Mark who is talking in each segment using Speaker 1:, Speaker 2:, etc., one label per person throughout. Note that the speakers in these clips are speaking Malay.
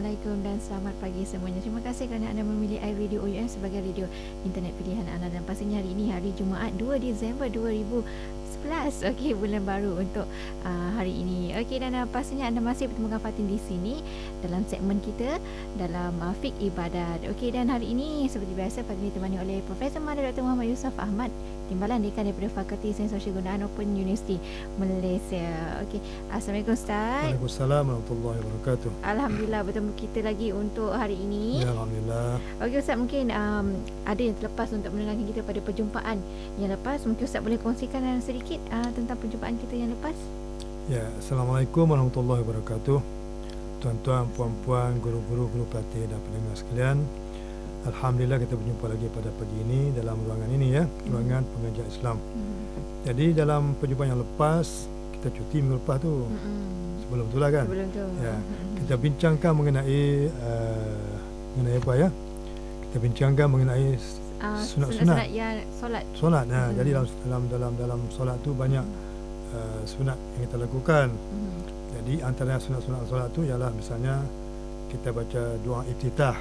Speaker 1: Assalamualaikum dan selamat pagi semuanya. Terima kasih kerana anda memilih iRadio OUM sebagai radio internet pilihan anda. Dan pastinya hari ini hari Jumaat 2 Disember 2011. Okey, bulan baru untuk hari ini. Okey, dan pastinya anda masih bertemu dengan Fatin di sini dalam segmen kita dalam Fiqh Ibadat. Okey, dan hari ini seperti biasa Fatin ditemani oleh Profesor Madya Dr. Muhammad Yusof Ahmad, Timbalan Dekan daripada Fakulti Sains Sosial Gunaan Open University Malaysia. Okey, Assalamualaikum Ustaz.
Speaker 2: Waalaikumsalam warahmatullahi wabarakatuh.
Speaker 1: Alhamdulillah bertemu kita lagi untuk hari ini.
Speaker 2: Ya, alhamdulillah.
Speaker 1: Okey Ustaz, mungkin ada yang terlepas untuk mendengarkan kita pada perjumpaan yang lepas. Mungkin Ustaz boleh kongsikan sedikit tentang perjumpaan kita yang lepas.
Speaker 2: Ya, Assalamualaikum warahmatullahi wabarakatuh. Tuan-tuan, puan-puan, guru-guru, guru pelatih dan pendengar sekalian. Alhamdulillah kita berjumpa lagi pada pagi ini dalam ruangan ini ya, ruangan pengajian Islam. Jadi dalam perjumpaan yang lepas, kita cuti minggu lepas tu. Sebelum tu lah kan.
Speaker 1: Sebelum tu.
Speaker 2: Ya, kita bincangkan mengenai mengenai apa ya? Kita bincangkan mengenai sunat-sunat
Speaker 1: yang solat.
Speaker 2: Solat. Nah, jadi dalam solat tu banyak sunat yang kita lakukan. Jadi antara sunat-sunat solat tu ialah misalnya kita baca doa iftitah.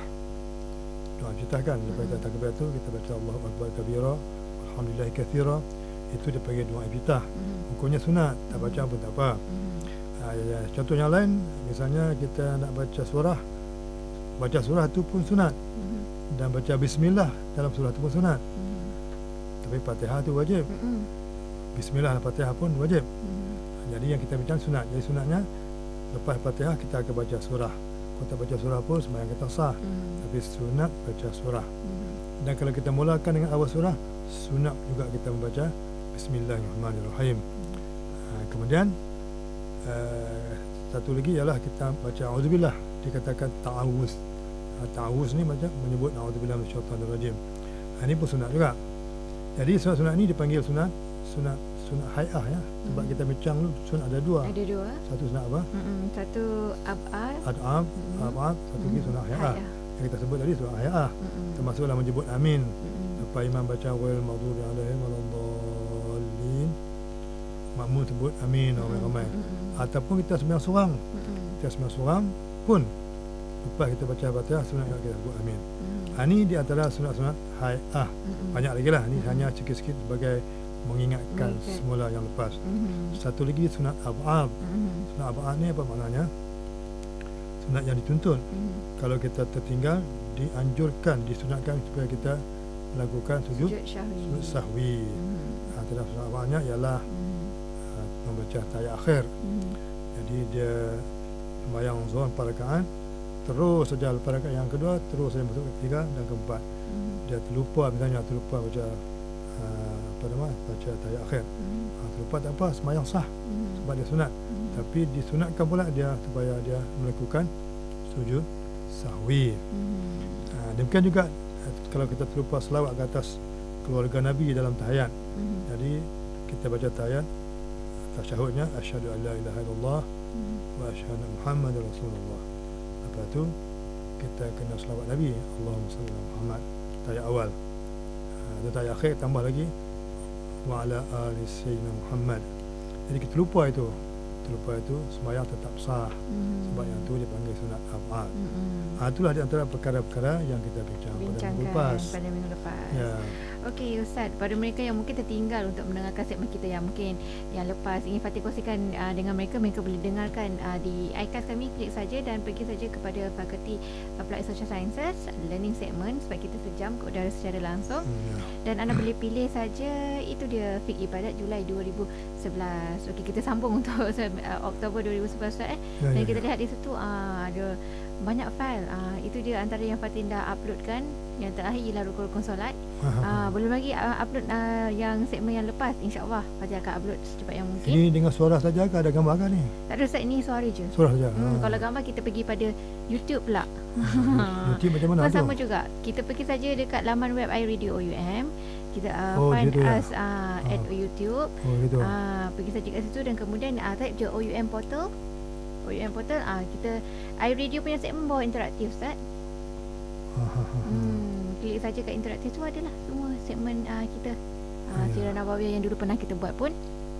Speaker 2: Doa iftitah kan, lepas kita takbir tu kita baca Allahu Akbar kabira, alhamdulillah katsira. Itu dipanggil doa iftitah. Hukumnya sunat, tak baca pun tak apa. Contoh yang lain, misalnya kita nak baca surah tu pun sunat. Dan baca bismillah dalam surah tu pun sunat. Tapi Fatihah tu wajib. Bismillah dan Fatihah pun wajib. Jadi yang kita bincang sunat. Jadi sunatnya lepas Fatihah kita akan baca surah. Kalau tak baca surah pun sembahyang kita sah. Tapi sunat baca surah. Dan kalau kita mulakan dengan awal surah, sunat juga kita membaca Bismillahirrahmanirrahim. Kemudian satu lagi ialah kita baca auzubillah, dikatakan ta'awuz. Ta'awuz ni macam menyebut auzubillah minasyaitanir rajim. Ini pun sunat juga. Jadi sunat-sunat ini dipanggil sunat hai'ah ya. Sebab kita bincang dulu sunat ada dua.
Speaker 1: Ada dua.
Speaker 2: Satu sunat apa?
Speaker 1: Satu ab'ad.
Speaker 2: Satu lagi sunat hai'ah. Yang kita sebut tadi sunat hai'ah. Termasuklah menyebut amin. Lepas imam baca ghairil maghdubi alaihim waladdallin, makmum sebut amin ramai-ramai. Ataupun kita sembahyang seorang. Kita sembahyang seorang pun lepas kita baca Fatihah sunat kita sebut amin. Ini di antara sunat-sunat hai'ah. Banyak lagi lah. Ini hanya sikit-sikit sebagai mengingatkan semula yang lepas. Satu lagi sunat ab'ad. Sunat ab'ad ni apa maknanya? Sunat yang dituntut. Kalau kita tertinggal, dianjurkan, disunatkan supaya kita lakukan sujud sahwi. Antara sunat ab'adnya ialah membaca tahiyat akhir. Jadi dia sembahyang zuhur 4 rakaat, terus saja lepas rakaat yang kedua terus saja masuk ketiga dan keempat. Dia terlupa baca baca tahiyat akhir. Terlupa tak apa, sembahyang sah sebab dia sunat. Tapi disunatkan pula dia supaya dia melakukan sujud sahwi. Demikian juga kalau kita terlupa selawat ke atas keluarga Nabi dalam tahiyat. Jadi kita baca tahiyat, tasyahudnya asyhadu an la ilaha illallah wa asyhadu anna Muhammadar Rasulullah. Lepas tu kita kena selawat Nabi, Allahumma salli ala Muhammad, tahiyat awal. Tahiyat akhir tambah lagi wa ala ali sayyidina Muhammad. Jadi kita lupa itu sembahyang tetap sah. Sebab yang tu dipanggil sunat ab'ad. Itulah di antara perkara-perkara yang kita bincangkan pada minggu lepas. Ya.
Speaker 1: Okey Ustaz, pada mereka yang mungkin tertinggal untuk mendengarkan segmen kita yang mungkin yang lepas, ingin Fatih kongsikan dengan mereka boleh dengarkan di iCast kami, klik saja dan pergi saja kepada Fakulti Applied Social Sciences Learning Segment sebab kita sejam ke udara secara langsung. Dan anda boleh pilih saja, itu dia Fiqh Ibadat Julai 2011. Okey, kita sambung untuk Oktober 2011 Ustaz dan kita lihat di situ ada banyak fail. Itu dia antara yang Fatin dah uploadkan. Yang terakhir ialah rukun-rukun solat. Belum lagi upload yang segmen yang lepas. InsyaAllah Fatin akan upload secepat yang mungkin.
Speaker 2: Ini dengan suara saja ke ada gambar kan ni?
Speaker 1: Tak ada Ustaz, ini suara je.
Speaker 2: Suara saja.
Speaker 1: Kalau gambar kita pergi pada YouTube pula.
Speaker 2: YouTube macam mana tu?
Speaker 1: Sama juga. Kita pergi saja dekat laman web iRadio OUM. Kita find us at YouTube. Pergi saja kat situ dan kemudian type je OUM Portal. Kita iRadio punya segmen bawah interaktif Ustaz. Klik saja kat interaktif tu adalah semua segmen kita. Sirah Nabawiyah yang dulu pernah kita buat pun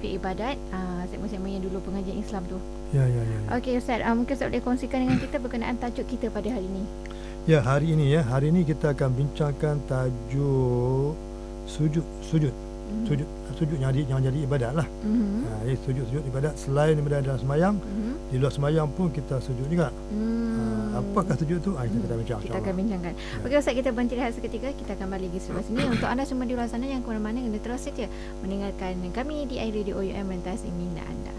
Speaker 1: topik ibadat, segmen-segmen yang dulu pengajian Islam tu.
Speaker 2: Ya.
Speaker 1: Okey Ustaz, mungkin Ustaz boleh kongsikan dengan kita berkenaan tajuk kita pada hari ini.
Speaker 2: Ya, hari ini kita akan bincangkan tajuk sujud. Sujud yang jadi ibadat lah. Jadi sujud ibadat selain daripada dalam sembahyang, di luar sembahyang pun kita sujud juga. Apakah sujud tu? Kita bincang.
Speaker 1: Kita akan bincangkan. Okey Ustaz, kita berhenti rehat seketika. Kita akan balik lagi selepas ini. Untuk anda semua di luar sana yang ke mana-mana, kena terus saja mendengarkan kami di iRadio OUM Mentas Minda anda.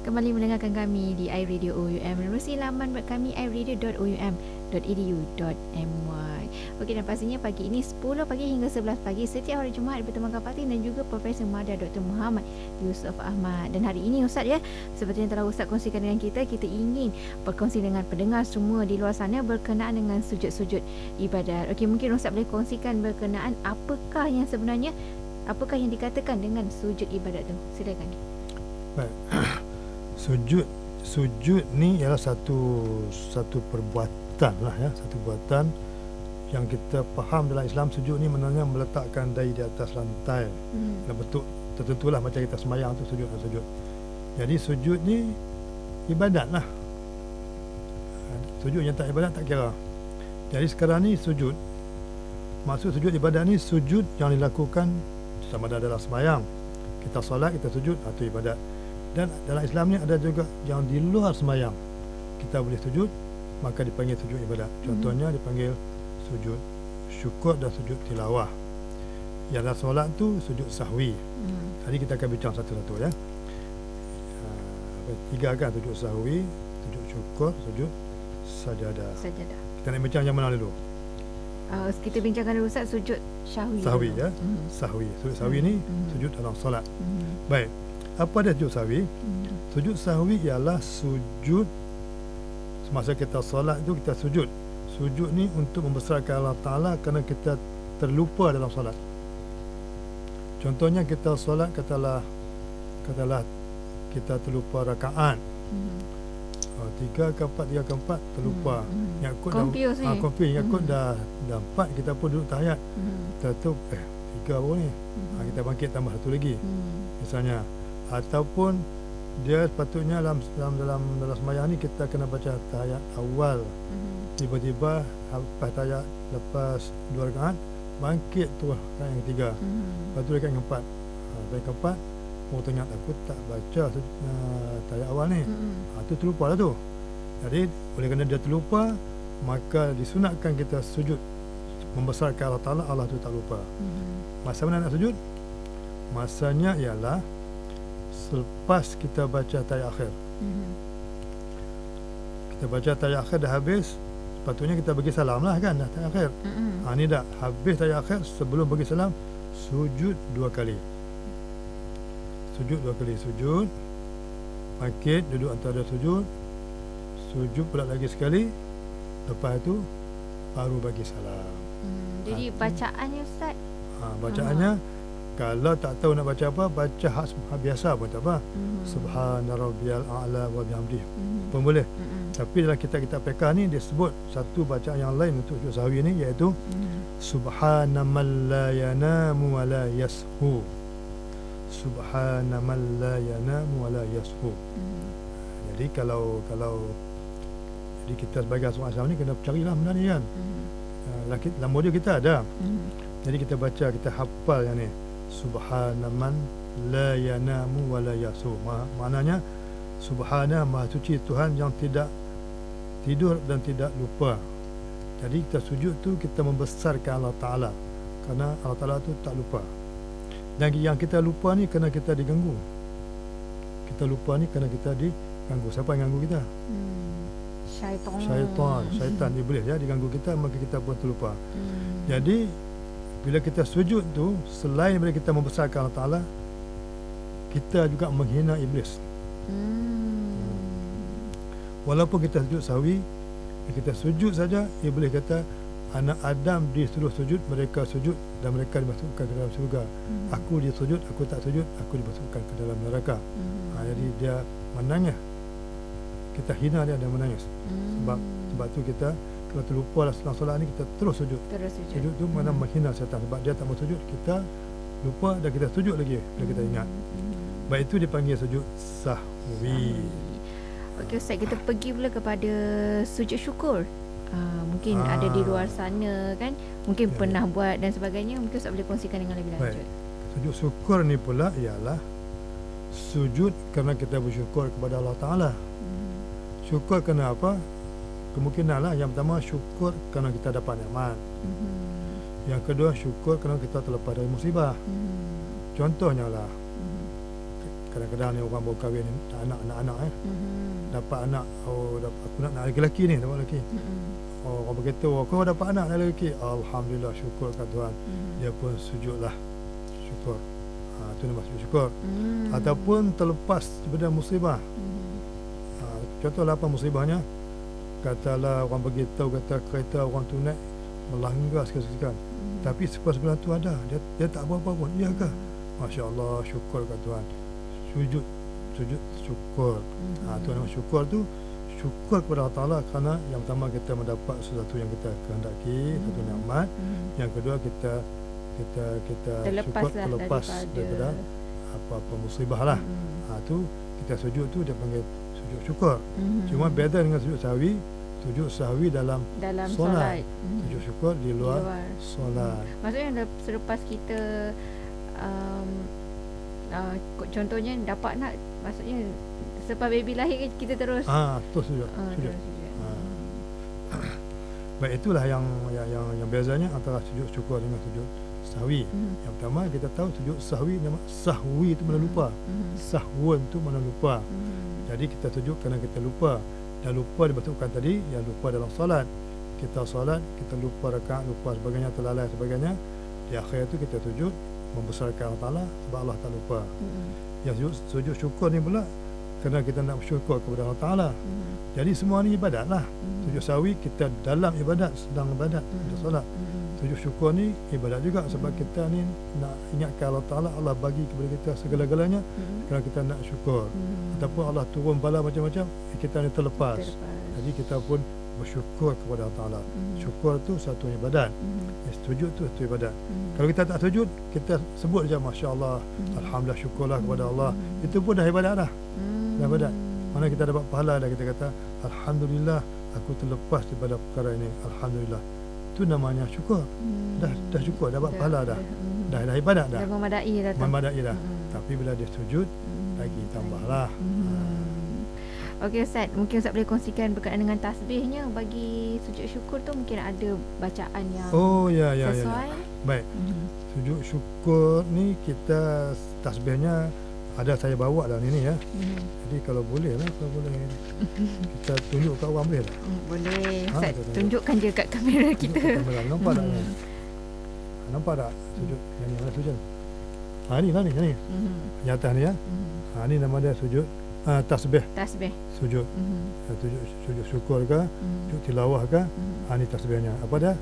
Speaker 1: Kembali mendengarkan kami di iRadio OUM melalui laman web kami iradio.oum.edu.my. Okey, dan pastinya pagi ini 10 pagi hingga 11 pagi setiap hari Jumaat bertemankan Fatih dan juga Profesor Madya Dr. Muhammad Yusof Ahmad. Dan hari ini Ustaz, ya, seperti yang telah Ustaz kongsikan dengan kita ingin berkongsi dengan pendengar semua di luar sana berkenaan dengan sujud-sujud ibadat. Okey, mungkin Ustaz boleh kongsikan berkenaan apakah yang dikatakan dengan sujud ibadat tu. Silakan.
Speaker 2: Baik. Sujud ni ialah satu perbuatan lah, ya, satu perbuatan yang kita faham dalam Islam. Sujud ni maknanya meletakkan dahi di atas lantai dalam bentuk tertentulah, macam kita sembahyang tu sujud. Jadi sujud ni ibadat lah. Sujud yang tak ibadat tak kira. Jadi sekarang ni sujud, maksud sujud ibadat ni sujud yang dilakukan sama ada dalam sembahyang, kita solat, kita sujud, itu ibadat. Dan dalam Islam ni ada juga yang di luar sembahyang kita boleh sujud, maka dipanggil sujud ibadat. Contohnya dipanggil sujud syukur dan sujud tilawah. Yang dalam solat tu sujud sahwi. Jadi kita akan bincang satu-satu, ya. 3 kan, sujud sahwi, sujud syukur, sujud sajadah. Kita nak bincang yang mana dulu?
Speaker 1: Kita bincangkan dulu Ustaz sujud sahwi.
Speaker 2: Sahwi, ya. Sahwi. Sujud sahwi ni sujud dalam solat. Baik. Apa dia sujud sahwi? Sujud sahwi ialah sujud semasa kita solat itu kita sujud. Sujud ni untuk membesarkan Allah Ta'ala kerana kita terlupa dalam solat. Contohnya kita solat, katalah kita terlupa rakaat. 3 ke 4 terlupa. Yang kot dah 4, kita pun duduk tahiyat. Kita tu 3 baru ni. Kita bangkit tambah 1 lagi. Misalnya, ataupun dia sepatutnya dalam sembahyang ni kita kena baca tahiyat awal. Tiba-tiba lepas 2 rakaat bangkit tu rakaat yang 3. Lepas tu rakaat yang 4. Rakaat keempat teringat aku tak baca tahiyat awal ni. Tu terlupa lah tu. Jadi oleh kerana dia terlupa, maka disunatkan kita sujud membesarkan Allah Ta'ala. Allah tu tak lupa. Masa mana nak sujud? Masanya ialah selepas kita baca tahiyat akhir. Kita baca tahiyat akhir dah habis, sepatutnya kita bagi salam lah kan, dah tahiyat akhir. Ni dah habis tahiyat akhir, sebelum bagi salam sujud 2 kali. Sujud bangkit, duduk antara sujud pula lagi sekali, lepas itu baru bagi salam.
Speaker 1: Jadi bacaannya Ustaz,
Speaker 2: bacaannya kalau tak tahu nak baca apa, baca hak biasa pun tak apa. Subhana rabbiyal a'la wa bihamdihi pun boleh. Tapi dalam kitab-kitab fiqh ni dia sebut satu bacaan yang lain untuk sujud sahwi ni, iaitu subhana man la yanamu wa la yashu. Subhana man la yanamu wa la yashu. Jadi kalau jadi kita sebagai seorang Islam ni kena carilah benda ni kan. Dalam modul kita ada. Jadi kita baca, kita hafal yang ni. Subhana man la yanamu wa la yasu. Maknanya subhana, maha suci Tuhan yang tidak tidur dan tidak lupa. Jadi kita sujud tu kita membesarkan Allah Ta'ala, kerana Allah Ta'ala tu tak lupa. Dan yang kita lupa ni kerana kita diganggu. Kita lupa ni kerana kita diganggu. Siapa yang ganggu kita? Syaitan, iblis, ya, diganggu kita, maka kita pun terlupa. Jadi bila kita sujud tu, selain daripada kita membesarkan Allah Ta'ala, kita juga menghina iblis. Walaupun kita sujud sahwi, kita sujud saja, iblis kata anak Adam disuruh sujud, mereka sujud dan mereka dimasukkan ke dalam syurga. Aku dia sujud, aku tak sujud, aku dimasukkan ke dalam neraka. Jadi dia menangis. kita hina dia dan menangis. Sebab tu kita kalau terlupa lah dalam solat ni, kita terus sujud. Sujud tu mana menghina syaitan, sebab dia tak mau sujud, kita lupa dan kita sujud lagi bila kita ingat. Baik, itu dipanggil sujud sahwi.
Speaker 1: Okey Ustaz, kita pergi pula kepada sujud syukur. Mungkin ada di luar sana kan, mungkin pernah buat dan sebagainya. Mungkin Ustaz boleh kongsikan dengan lebih lanjut.
Speaker 2: Sujud syukur ni pula ialah sujud kerana kita bersyukur kepada Allah Ta'ala. Syukur kerana apa? Kemungkinan lah. Yang pertama, syukur kerana kita dapat nikmat. Yang kedua, syukur kerana kita terlepas dari musibah. Contohnya lah, kadang-kadang ni orang baru kahwin, anak-anak dapat anak, aku nak lelaki ni, dapat lelaki. Orang berkata, kau dapat anak lelaki, alhamdulillah, syukur kat Tuhan. Dia pun sujudlah syukur. Itu nama sujud syukur. Ataupun terlepas daripada musibah. Contohlah apa musibahnya? Katalah orang beritahu kata kereta orang tu naik melanggar sekali-sekali. Tapi sebenarnya tu ada, dia tak apa-apa pun. Iyakah? Masya Allah, syukur kat Tuhan. Sujud syukur. Itu nama syukur tu, syukur kepada Allah Ta'ala kerana yang pertama kita mendapat sesuatu yang kita kehendaki, satu nikmat. Yang kedua kita syukur terlepas daripada apa-apa musibah lah. Tu kita sujud tu dia panggil sujud syukur. Cuma beza dengan sujud sahwi. Sujud sahwi dalam solat. Sujud syukur di luar solat.
Speaker 1: Maksudnya selepas kita contohnya dapat anak, maksudnya selepas baby lahir kita terus
Speaker 2: terus sujud. Baik, itulah yang bezanya antara sujud syukur dengan sujud sahwi. Yang pertama kita tahu sujud sahwi, nama sahwi itu mana lupa. Sahwun itu mana lupa. Jadi kita sujud kerana kita lupa. Dan lupa dimaksudkan tadi yang lupa dalam solat. Kita solat, kita lupa rakaat, lupa sebagainya, terlalai sebagainya. Di akhir itu kita sujud membesarkan Allah Ta'ala sebab Allah tak lupa. Yang sujud syukur ni pula kerana kita nak bersyukur kepada Allah Ta'ala. Jadi semua ni ibadat lah. Sujud sahwi kita dalam ibadat, sedang ibadat, ada solat. Sujud syukur ni ibadat juga sebab kita ni nak ingatkan Allah Ta'ala, Allah bagi kepada kita segala-galanya kerana kita nak syukur. Ataupun Allah turun bala macam-macam, kita ni terlepas. Jadi kita pun bersyukur kepada Allah Ta'ala. Syukur tu satu ibadat. Sujud tu satu ibadat. Kalau kita tak sujud, kita sebut je Masya Allah, alhamdulillah, syukurlah kepada Allah. Itu pun dah ibadat dah. Dah ibadat. Mana kita dapat pahala dah, kita kata alhamdulillah aku terlepas daripada perkara ini. Alhamdulillah. Itu namanya syukur. Dah syukur, dapat pahala dah. Dah ibadat dah.
Speaker 1: Dah memadai dah.
Speaker 2: Tapi bila dia sujud, lagi tambahlah.
Speaker 1: Okey Ustaz, mungkin Ustaz boleh kongsikan berkaitan dengan tasbihnya bagi sujud syukur tu, mungkin ada bacaan yang sesuai.
Speaker 2: Baik. Sujud syukur ni kita tasbihnya ada saya bawa dah ni ya. Jadi kalau boleh kita tunjuk kat orang boleh tak?
Speaker 1: Boleh. Ustaz tunjukkan je kat kamera kita.
Speaker 2: Kamera nampak tak? Nampak tak sujud yang mana sujud? Ni. Yang atas ni ya. Ni nama dia sujud tasbih. Sujud. Sujud syukur ke? Sujud tilawah ke? Ni tasbihnya. Apa dia?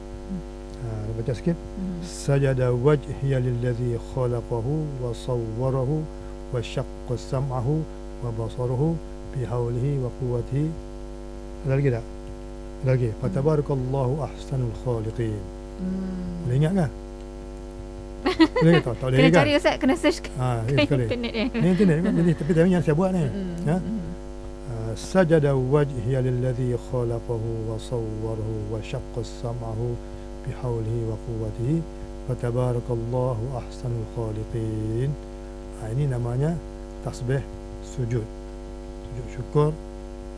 Speaker 2: Baca sikit. Sajada wajhiya lillazi khalaqahu wa sawwarahu wa syaqqa sam'ahu wa basaruhu bihaulihi wa quwwatihi. Ada lagi tak? Ada lagi. Fatabarakallahu ahsanul khaliqin. Boleh ingat kan? Boleh tak? Tak boleh
Speaker 1: kena
Speaker 2: kan?
Speaker 1: Cari Ustaz, kena search internet ni.
Speaker 2: Ni internet kan? Jadi tapi tadi yang saya buat ni. Sajada wajhiya lillazi khalaqahu wa sawwarahu wa syaqqa sam'ahu bihaulihi wa quwwatihi. Fatabarakallahu ahsanul khaliqin. Ini namanya tasbih sujud. Sujud syukur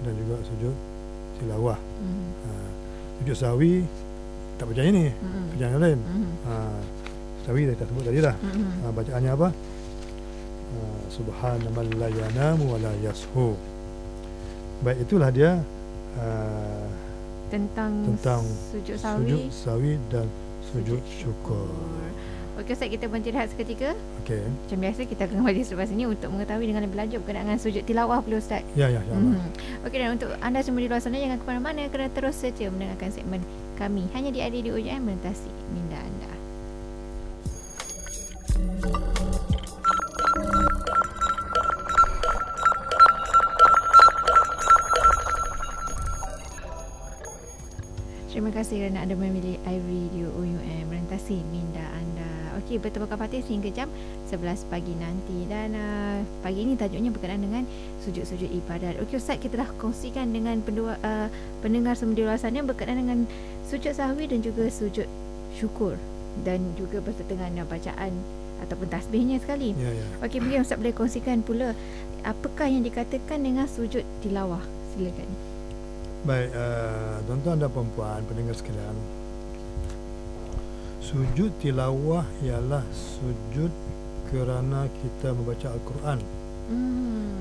Speaker 2: dan juga sujud tilawah. Sujud sahwi tak baca ini, baca yang lain. Sahwi kita sebut tadi dah. Bacaannya apa? Subhanaman la yanamu wa la yashu. Baik, itulah dia tentang sujud sahwi dan sujud syukur.
Speaker 1: Okey Ustaz, kita berhenti rehat seketika.
Speaker 2: Okey.
Speaker 1: Macam biasa kita akan kembali selepas ini untuk mengetahui dengan lebih lanjut berkenaan dengan sujud tilawah pula Ustaz.
Speaker 2: Ya insya-Allah.
Speaker 1: Okey, dan untuk anda semua di luar sana jangan ke mana-mana kerana terus saja mendengarkan segmen kami hanya di Radio UJM Melintasi Minda Anda. kasih kerana anda memilih iRadio UUM, merentasi minda anda. Okey, bertemu Fatih sehingga jam 11 pagi nanti. Dan pagi ini tajuknya berkenaan dengan sujud-sujud ibadat. Okey Ustaz, kita dah kongsikan dengan pendengar semua di luar sana berkenaan dengan sujud sahwi dan juga sujud syukur, dan juga berserta dengan bacaan ataupun tasbihnya sekali. Okey, mungkin Ustaz boleh kongsikan pula apakah yang dikatakan dengan sujud tilawah. Silakan.
Speaker 2: Baik, tuan-tuan dan puan-puan pendengar sekalian, sujud tilawah ialah sujud kerana kita membaca Al-Quran.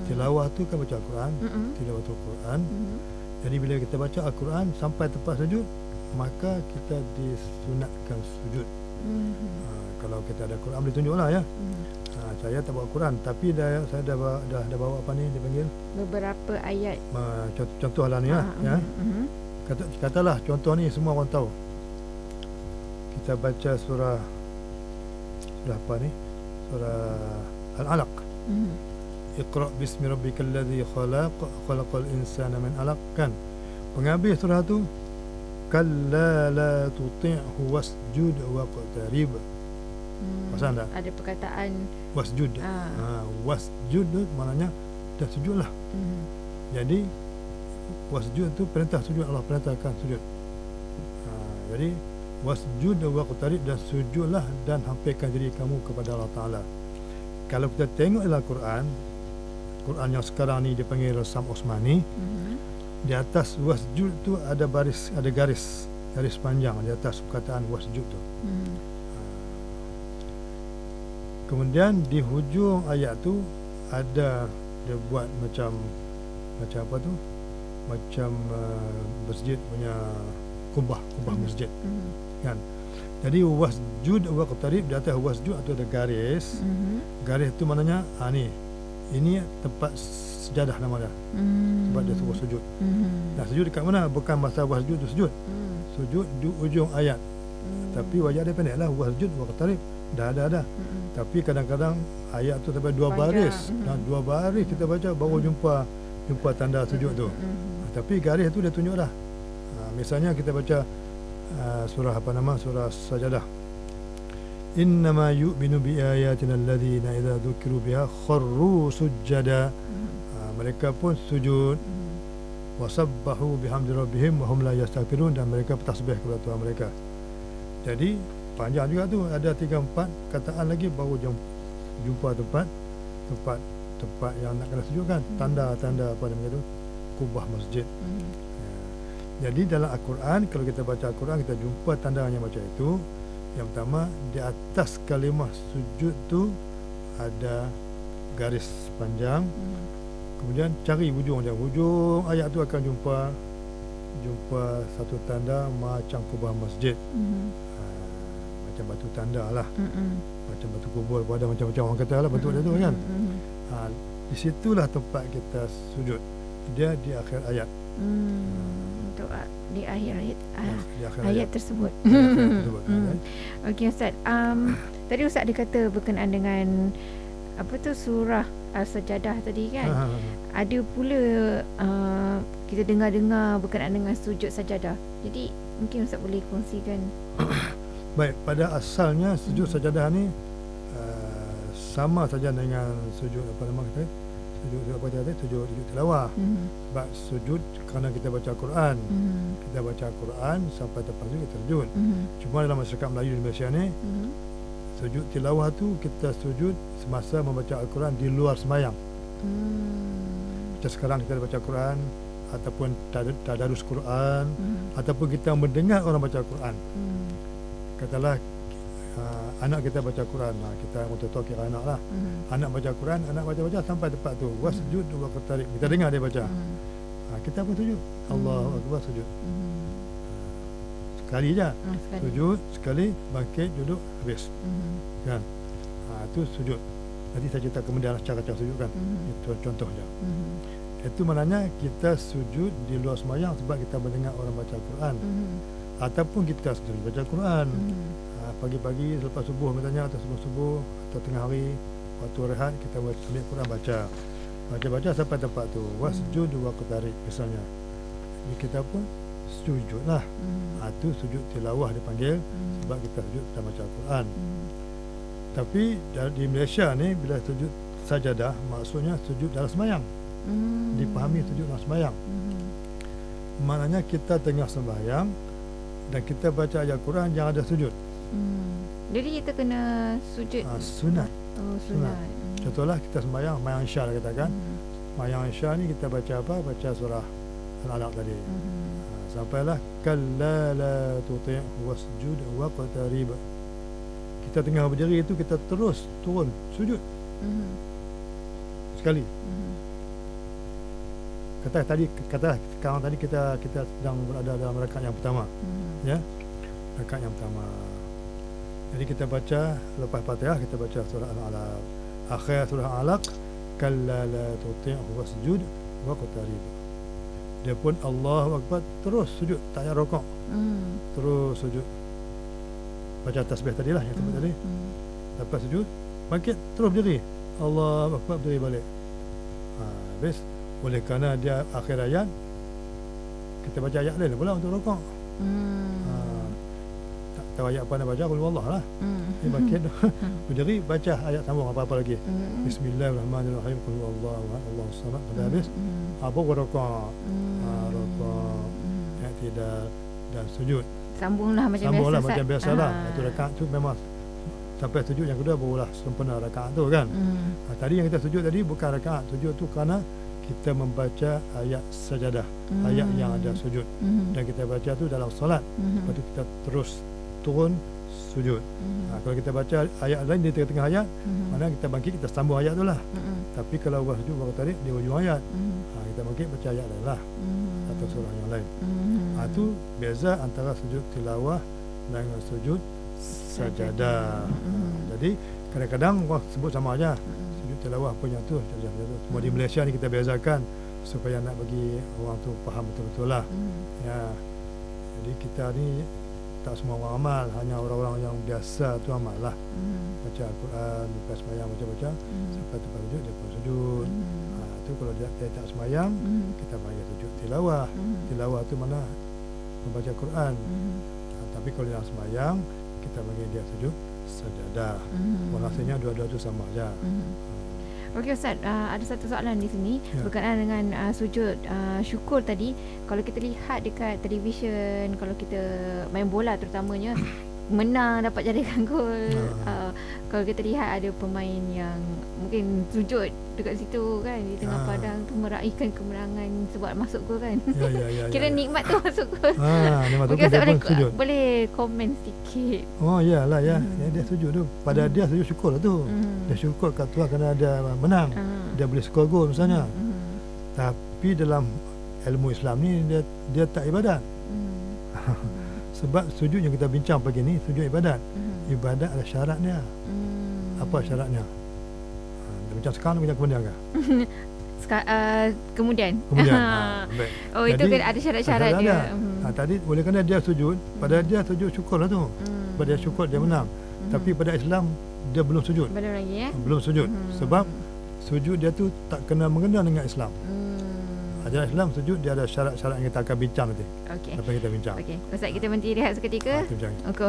Speaker 2: Tilawah tu kan baca Al-Quran, tilawatul Quran. Jadi bila kita baca Al-Quran sampai tempat sujud, maka kita disunatkan sujud. Kalau kita ada Quran boleh tunjuklah ya. Saya tak bawa Quran, tapi saya dah bawa apa ni dipanggil?
Speaker 1: Beberapa ayat.
Speaker 2: Contohlah ni lah. Katalah contoh ni semua orang tahu. Kita baca surah apa ni? Surah Al-Alaq. Iqra bismi rabbikal ladzi khalaq, khalaqal insana min 'alaq, kan? Penghabis surah tu kalla la tuti'hu wasjud waqtarib. Pasal tak?
Speaker 1: Ada perkataan
Speaker 2: wasjud. Wasjud tu maknanya dah sujudlah. Jadi wasjud tu perintah sujud, Allah perintahkan sujud. Jadi wasjud waqtarib, dan sujudlah dan hampirkan diri kamu kepada Allah Taala. Kalau kita tengok dalam Quran yang sekarang ni dipanggil Rasam Osmani, di atas wasjud tu ada garis panjang di atas perkataan wasjud tu. Kemudian di hujung ayat tu ada dia buat macam apa tu? Macam masjid punya kubah masjid. Kan? Jadi wasjud waqtarib, di atas wasjud tu ada garis. Garis tu maknanya ini tempat sejadah nama dia. Tempat dia suruh sujud. Nah, sujud dekat mana? Bukan masa wasjud tu sujud. Sujud di ujung ayat. Tapi wajah dia pendeklah, wasjud waqtarib. Dah ada. Tapi kadang-kadang ayat tu sampai 2 baris. 2 baris kita baca baru jumpa tanda sujud tu. Tapi garis tu dia tunjuk dah. Misalnya kita baca surah surah Sajadah. Innama yu'minu bi ayatina alladhina idza dzukiru biha kharru sujada. Mereka pun sujud. Wasabbahu bihamdi rabbihim wa hum la yastaghfirun, dan mereka bertasbih kepada Tuhan mereka. Jadi panjang juga tu, ada 3-4 kataan lagi baru jumpa tempat yang nak kena sujud, kan? Tanda-tanda apa namanya tu? Kubah masjid. Jadi dalam Al-Quran, kalau kita baca Al-Quran, kita jumpa tandanya macam itu. Yang pertama, di atas kalimah sujud tu ada garis panjang. Kemudian cari hujung dia. Hujung ayat tu akan jumpa satu tanda macam kubah masjid. Macam batu tanda lah. Macam batu kubur, ada macam-macam orang kata lah bentuk dia tu, kan? Di situlah tempat kita sujud. Dia di akhir ayat.
Speaker 1: Di akhir ayat, ayat tersebut. Okey Ustaz, tadi Ustaz ada kata berkenaan dengan apa tu surah Al-Sajadah tadi, kan? Ada pula kita dengar berkenaan dengan sujud sajadah. Jadi mungkin Ustaz boleh kongsikan.
Speaker 2: Baik, pada asalnya sujud sajadah ni sama saja dengan sujud apa nama kita? Sujud tilawah. Sebab sujud kerana kita baca Quran. Kita baca Quran sampai tempat sujud kita sujud. Cuma dalam masyarakat Melayu di Malaysia ni, sujud tilawah tu kita sujud semasa membaca Al-Quran di luar sembahyang. Macam sekarang kita baca Quran, ataupun tadarus Quran, ataupun kita mendengar orang baca Quran. Katalah anak kita baca Quran, kita untuk kira anak lah. Anak baca Quran, anak baca sampai tempat tu wasjud waqtarib, kita dengar dia baca. Kita pun sujud. Allahu Akbar, sujud. Sekali je. Sujud sekali, bangkit, duduk, habis. Kan? Itu sujud. Nanti saya cerita kemudian cara-cara sujud, kan? Itu contoh je. Itu maknanya kita sujud di luar sembahyang sebab kita mendengar orang baca Quran. Ataupun kita sendiri baca Quran. Pagi-pagi selepas subuh misalnya, atau sebelum subuh, atau tengah hari waktu rehat, kita ambil Quran baca sampai tempat tu wasjud waqtarib misalnya. Jadi kita pun sujud lah. Itu sujud tilawah dipanggil, sebab kita sujud kita baca Al-Quran. Tapi di Malaysia ni bila sujud sajadah maksudnya sujud dalam sembahyang. Dipahami sujud dalam sembahyang. Maknanya kita tengah sembahyang dan kita baca ayat Quran yang ada sujud.
Speaker 1: Jadi kita kena sujud
Speaker 2: sunat.
Speaker 1: Oh, sunat.
Speaker 2: Contohlah kita sembahyang Isya katakan. Sembahyang Isya ni kita baca apa? Baca surah Al-Alaq tadi. Sampailah kalla la tuti' wasjud waqtarib. Kita tengah berdiri itu kita terus turun sujud. Sekali. Sekarang tadi kita sedang berada dalam rakaat yang pertama. Ya. Rakaat yang pertama. Jadi kita baca lepas Fatihah kita baca surah Al-Alaq. Akhir surah Al-Alaq kalla la tuti' wasjud waqtarib. Dia pun Allahu Akbar terus sujud, tak payah rokok. Terus sujud. Baca tasbih tadilah yang sebut tadi. Lepas sujud, bangkit terus berdiri. Allahu Akbar berdiri balik. Habis oleh kerana dia akhir ayat, kita baca ayat lain pula untuk rokok. Tak tahu ayat apa nak baca, qul huwallah lah. Dia bangkit berdiri baca ayat sambung apa-apa lagi. Bismillahirrahmanirrahim, qul huwallahu ahad, Allahus samad. Pada habis baru rokok. Rokok, i'tidal dan sujud.
Speaker 1: Sambunglah macam
Speaker 2: biasalah. Itu rakaat tu memang sampai sujud yang kedua barulah sempurna rakaat tu kan. Tadi yang kita sujud tadi bukan rakaat. Sujud tu kerana kita membaca ayat sajadah, ayat yang ada sujud. Dan kita baca tu dalam solat. Lepas tu kita terus turun sujud. Kalau kita baca ayat lain di tengah-tengah ayat, mana kita bangkit kita sambung ayat tu lah. Tapi kalau buat sujud baru tarik di ujung ayat, kita bangkit baca ayat lain lah atau surah yang lain. Itu beza antara sujud tilawah dengan sujud sajadah. Jadi kadang-kadang orang sebut sama aja. Sujud tilawah punya tu sajadah. Cuma di Malaysia ni kita bezakan supaya nak bagi orang tu faham betul-betul lah. Ya. Jadi kita ni tak semua orang amal, hanya orang-orang yang biasa tu amal lah. Baca Al-Quran, lepas sembahyang baca-baca, sampai tempat sujud dia pun sujud. Itu kalau dia tak sembahyang, kita panggil sujud tilawah. Tilawah tu mana membaca Quran. Tapi kalau dia sembahyang, kita panggil dia sujud sajadah. Rasanya dua-dua tu sama aja.
Speaker 1: Okey Ustaz, ada satu soalan di sini berkenaan dengan sujud syukur tadi. Kalau kita lihat dekat televisyen, kalau kita main bola terutamanya menang dapat jadikan gol. Kalau kita lihat ada pemain yang mungkin sujud dekat situ kan, di tengah padang tu meraihkan kemenangan sebab masuk gol kan. Kira nikmat tu masuk gol. Mungkin Ustaz boleh komen sedikit.
Speaker 2: Oh iyalah ya. Dia sujud tu. Pada dia sujud syukur lah tu. Dia syukur kat Tuhan kerana dia menang. Dia boleh skor gol misalnya. Tapi dalam ilmu Islam ni dia tak ibadat. Sebab sujud yang kita bincang pagi ni sujud ibadat. Ibadat ada syaratnya. Apa syaratnya? Macam sekarang kita kemudian ke?
Speaker 1: Kemudian. Oh
Speaker 2: jadi,
Speaker 1: itu kan ada syarat-syarat dia.
Speaker 2: Tadi oleh kerana dia sujud, pada dia sujud syukur lah tu. Pada dia syukur dia menang. Tapi pada Islam dia belum sujud.
Speaker 1: Belum lagi ya?
Speaker 2: Belum sujud. Sebab sujud dia tu tak kena mengena dengan Islam. Ajaran Islam sujud dia ada syarat-syarat yang kita akan bincang nanti.
Speaker 1: Okey.
Speaker 2: Apa yang kita bincang.
Speaker 1: Okey. Ustaz kita berhenti rehat seketika.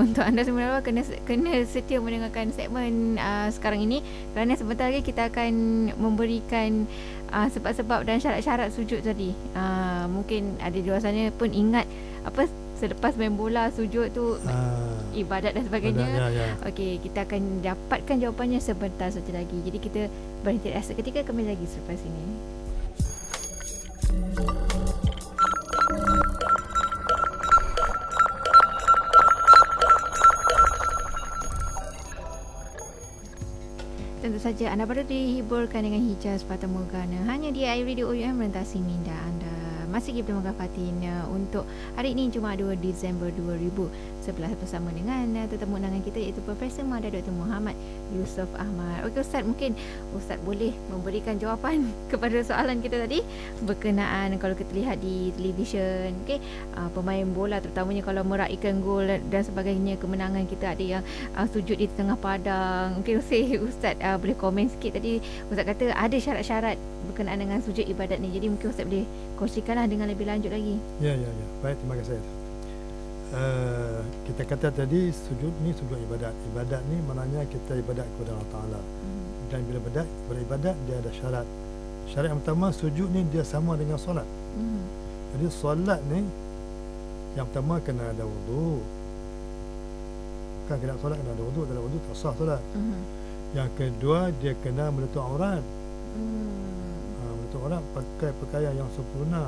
Speaker 1: Untuk anda semua kena setia mendengarkan segmen sekarang ini kerana sebentar lagi kita akan memberikan sebab-sebab dan syarat-syarat sujud tadi. Mungkin ada di luar sana pun ingat apa selepas main bola sujud tu ibadat dan sebagainya. Okey, kita akan dapatkan jawapannya sebentar saja lagi. Jadi kita berhenti rehat seketika, kembali lagi selepas ini. Tentu saja anda baru dihiburkan dengan Hijaz Fatamorgana hanya di iRadio UUM melintasi minda anda. Masih Ibnu Magafatin untuk hari ini Jumaat 2 Disember 2019. sebelah bersama dengan tetamu undangan kita iaitu Profesor Mada Dr. Muhammad Yusof Ahmad. Okey Ustaz, mungkin Ustaz boleh memberikan jawapan kepada soalan kita tadi berkenaan kalau kita lihat di televisyen, okey, pemain bola terutamanya kalau meraihkan gol dan sebagainya, kemenangan, kita ada yang sujud di tengah padang. Mungkin Ustaz boleh komen sikit. Tadi Ustaz kata ada syarat-syarat berkenaan dengan sujud ibadat ni. Jadi mungkin Ustaz boleh kongsikanlah dengan lebih lanjut lagi.
Speaker 2: Ya. Baik, terima kasih. Kita kata tadi sujud ni sujud ibadat. Ibadat ni maknanya kita ibadat kepada Allah Ta'ala. Dan bila beribadat dia ada syarat. Syarat yang pertama, sujud ni dia sama dengan solat. Jadi solat ni yang pertama kena ada wudu. Kan kena solat kena ada wudu, tak ada wudu tak sah solat. Yang kedua dia kena menutup aurat. Menutup aurat pakai pakaian yang sempurna.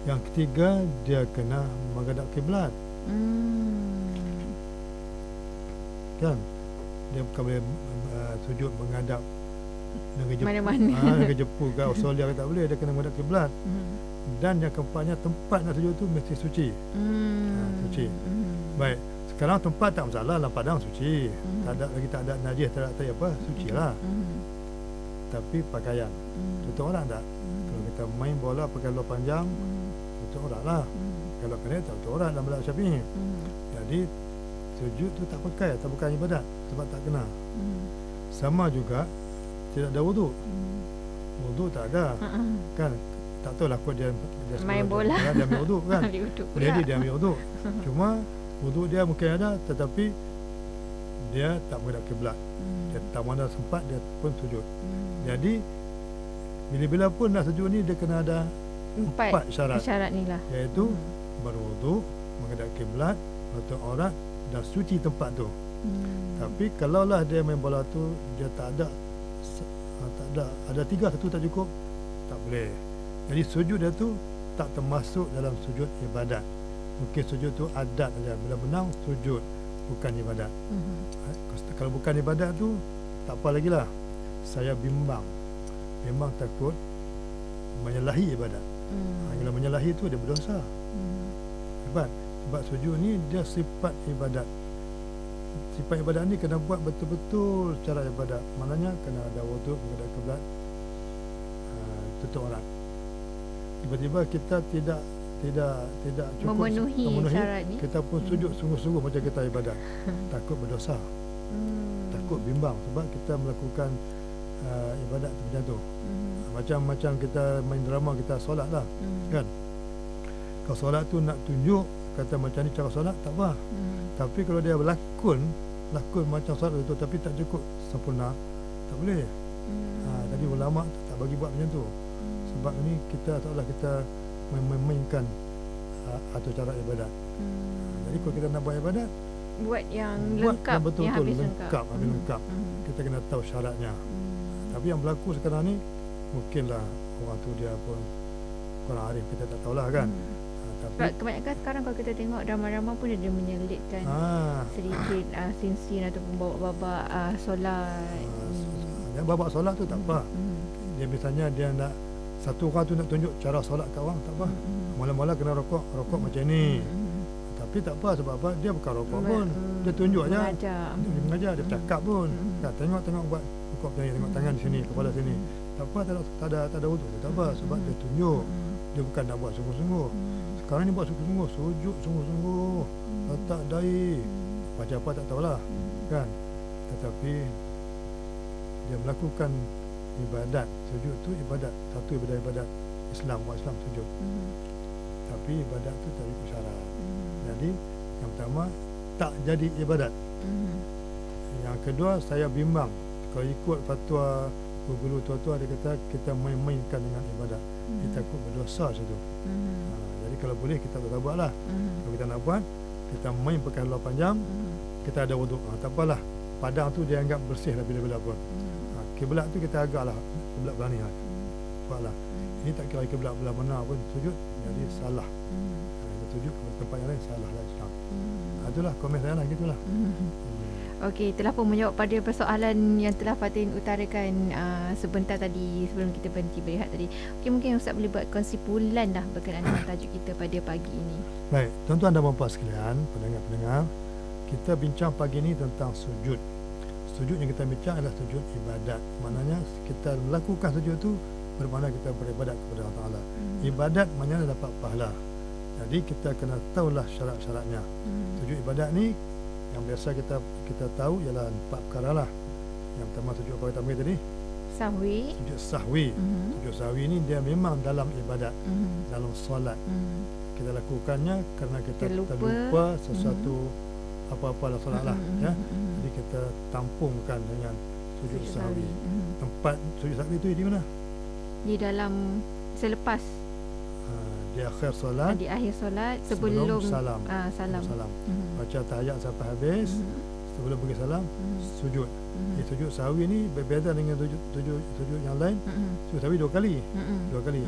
Speaker 2: Yang ketiga dia kena menghadap kiblat. Kan dia bukan boleh sujud menghadap negeri Jepun, negeri Jepun ke Australia ke, tak boleh, dia kena menghadap kiblat. Dan yang keempatnya tempat nak sujud tu mesti suci. Suci. Baik, sekarang tempat tak masalah, dalam padang suci. Tak ada najis, tak ada apa, sucilah. Tapi pakaian tutup aurat tak? Kalau kita main bola pakai luar panjang, tutup aurat lah. Kalau kena tak tutup aurat dalam mazhab Syafi'i. Jadi sujud tu tak pakai, tak bukan ibadat sebab tak kena. Sama juga tidak ada wudu. Wudu tak ada. Kan tak tahulah kot dia
Speaker 1: main bola
Speaker 2: dia ambil wudu kan. Jadi dia ambil wudu. Cuma wudu dia mungkin ada tetapi dia tak menghadap kiblat. Dia tak mana sempat dia pun sujud. Jadi bila-bila pun nak sujud ni dia kena ada empat syarat ni lah, iaitu berwudu, menghadap kiblat, menutup aurat dan suci tempat tu. Tapi kalaulah dia main bola tu dia tak ada tiga, satu tak cukup, tak boleh. Jadi sujud dia tu tak termasuk dalam sujud ibadat. Mungkin sujud tu adat saja, bila menang sujud, bukan ibadat. Kalau bukan ibadat tu tak apa lagi lah. Saya bimbang, memang takut menyalahi ibadat. Kalau menyalahi tu dia berdosa. Sebab sujud ni dia sifat ibadat. Sifat ibadat ni kena buat betul-betul cara ibadat. Maknanya kena ada wudu, menghadap kiblat, tutup aurat. Tiba-tiba kita tidak cukup
Speaker 1: memenuhi syarat ni,
Speaker 2: kita pun sujud sungguh-sungguh macam kita ibadat. Takut berdosa. Takut bimbang sebab kita melakukan ibadat macam tu. Macam kita main drama, kita solat lah. Kan? Kalau solat tu nak tunjuk kata macam ni cara solat, tak apa. Tapi kalau dia lakon macam solat itu tapi tak cukup sempurna, tak boleh. Jadi ulama tak bagi buat macam tu. Sebab ni kita seolah kita memainkan atau cara ibadat. Jadi kalau kita nak buat ibadat,
Speaker 1: buat yang lengkap,
Speaker 2: yang betul-betul,
Speaker 1: yang habis
Speaker 2: lengkap. Kita kena tahu syaratnya. Tapi yang berlaku sekarang ni mungkinlah orang tu dia pun kurang arif, kita tak tahulah kan. Tapi
Speaker 1: kebanyakan sekarang kalau kita tengok drama-drama pun ada menyelitkan sedikit sin-sin ataupun bawa-bawa solat.
Speaker 2: Yang bawa solat tu tak apa. Dia misalnya dia nak satu orang tu nak tunjuk cara solat kat orang, tak apa. Mula-mula kena rokok macam ni. Tapi tak apa, sebab apa? Dia bukan rokok pun. Dia tunjuk aja. Dia mengajar, dia bercakap pun. Kan tengok buat rokok macam ni, tengok tangan di sini, kepala sini. Tak apa, tak ada wudu. Tak apa, sebab dia tunjuk. Dia bukan nak buat sungguh-sungguh. Sekarang ni buat sungguh-sungguh, sujud sungguh-sungguh, letak dahi, macam apa tak tahulah, kan. Tetapi dia melakukan ibadat. Sujud tu ibadat, satu ibadat Islam, orang Islam sujud. Tapi ibadat tu tak ikut syarat. Jadi yang pertama tak jadi ibadat. Yang kedua saya bimbang kalau ikut fatwa guru tua-tua, dia kata kita main-mainkan dengan ibadat. Kita takut berdosa situ. Jadi kalau boleh kita tak buatlah. Kalau kita nak buat, kita main pakai luar panjang, kita ada wudu. Tak apalah. Padang tu dia anggap bersih lah bila-bila pun. Kiblat tu kita agaklah kiblat berani lah. Buatlah. Ini tak kira kiblat belah mana pun sujud, jadi salah. Sujud ke tempat yang lain salah lah Islam. Itulah komen saya lah, gitulah.
Speaker 1: Okey, telah pun menjawab pada persoalan yang telah Fatin utarakan sebentar tadi sebelum kita berhenti berehat tadi. Okey, mungkin Ustaz boleh buat kesimpulan dah berkenaan dengan tajuk kita pada pagi ini.
Speaker 2: Baik, tuan-tuan dan puan-puan sekalian, pendengar-pendengar, kita bincang pagi ini tentang sujud. Sujud yang kita bincang adalah sujud ibadat. Maknanya kita melakukan sujud itu bermakna kita beribadat kepada Allah Ta'ala. Ibadat maknanya dapat pahala. Jadi kita kena tahulah syarat-syaratnya. Sujud ibadat ni yang biasa kita tahu ialah 4 perkara lah. Yang pertama sujud apa kita panggil tadi?
Speaker 1: Sahwi.
Speaker 2: Sujud sahwi. Sujud sahwi ni dia memang dalam ibadat, dalam solat. Kita lakukannya kerana kita terlupa sesuatu apa-apa lah solat lah. Ya. Jadi kita tampungkan dengan sujud sahwi. Tempat sujud sahwi itu di mana?
Speaker 1: Di dalam selepas
Speaker 2: di akhir solat,
Speaker 1: di akhir solat sebelum
Speaker 2: salam.
Speaker 1: Salam.
Speaker 2: Baca tahiyat sampai habis. Sebelum pergi salam, sujud. Sujud sahwi ni berbeza dengan sujud yang lain. Sujud sahwi 2 kali. 2 kali.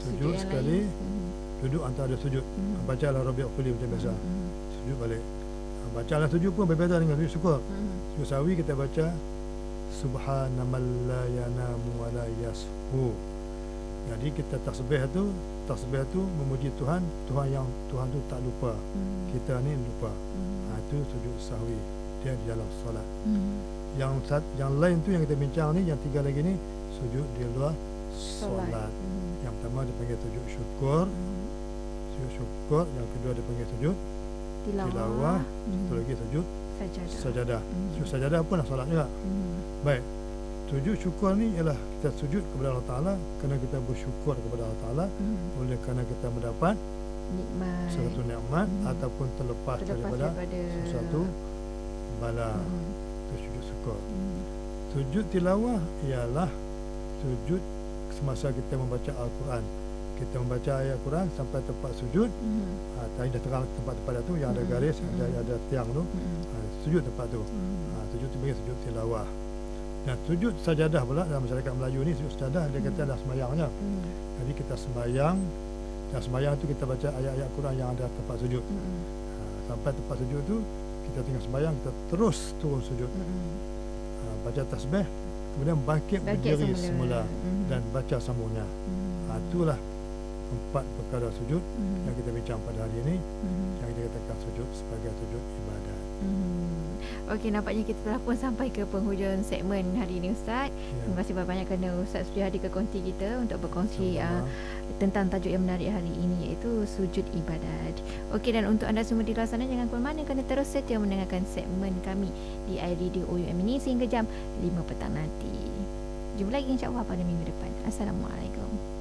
Speaker 2: Sujud sekali, duduk antara sujud. Bacalah Rabbi'ul Quli macam biasa. Sujud balik. Bacalah sujud pun berbeza dengan sujud syukur. Sujud sahwi kita baca Subhanaman la yanamu wa la yashu. Jadi kita tasbih tu memuji Tuhan tu tak lupa. Kita ni lupa. Itu sujud sahwi. Dia di dalam solat. Yang lain tu yang kita bincang ni, yang 3 lagi ni sujud di luar solat. Yang pertama dipanggil sujud syukur. Sujud syukur, yang kedua dipanggil sujud tilawah. Satu lagi sujud sajadah. Sujud sajadah pun solat juga. Baik. Sujud syukur ni ialah kita sujud kepada Allah Ta'ala kerana kita bersyukur kepada Allah Ta'ala oleh kerana kita mendapat
Speaker 1: nikmat,
Speaker 2: satu nikmat ataupun terlepas daripada sesuatu bala. Itu sujud syukur. Sujud tilawah ialah sujud semasa kita membaca Al-Quran. Kita membaca ayat Al-Quran sampai tempat sujud. Tadi dah terang tempat-tempat tu yang ada garis, ada tiang tu. Sujud tempat tu. Sujud tu bagi sujud tilawah. Dan sujud sajadah pula dalam masyarakat Melayu ni, sujud sajadah dia kata adalah sembahyangnya. Jadi kita sembahyang, dan sembahyang tu kita baca ayat-ayat Quran yang ada tempat sujud. Sampai tempat sujud tu kita tinggal sembahyang, kita terus turun sujud. Baca tasbih, kemudian bangkit berdiri semula dan baca sambungnya. Itulah 4 perkara sujud yang kita bincang pada hari ini, yang kita katakan sujud sebagai sujud ibadat.
Speaker 1: Okey, nampaknya kita telah pun sampai ke penghujung segmen hari ini, Ustaz. Terima kasih banyak kerana Ustaz sudah hadir ke konti kita untuk berkongsi tentang tajuk yang menarik hari ini, iaitu sujud ibadat. Okey, dan untuk anda semua di luar sana, jangan ke mana, kerana terus setia mendengarkan segmen kami di iRadio OUM ini sehingga jam 5 petang nanti. Jumpa lagi insya-Allah pada minggu depan. Assalamualaikum.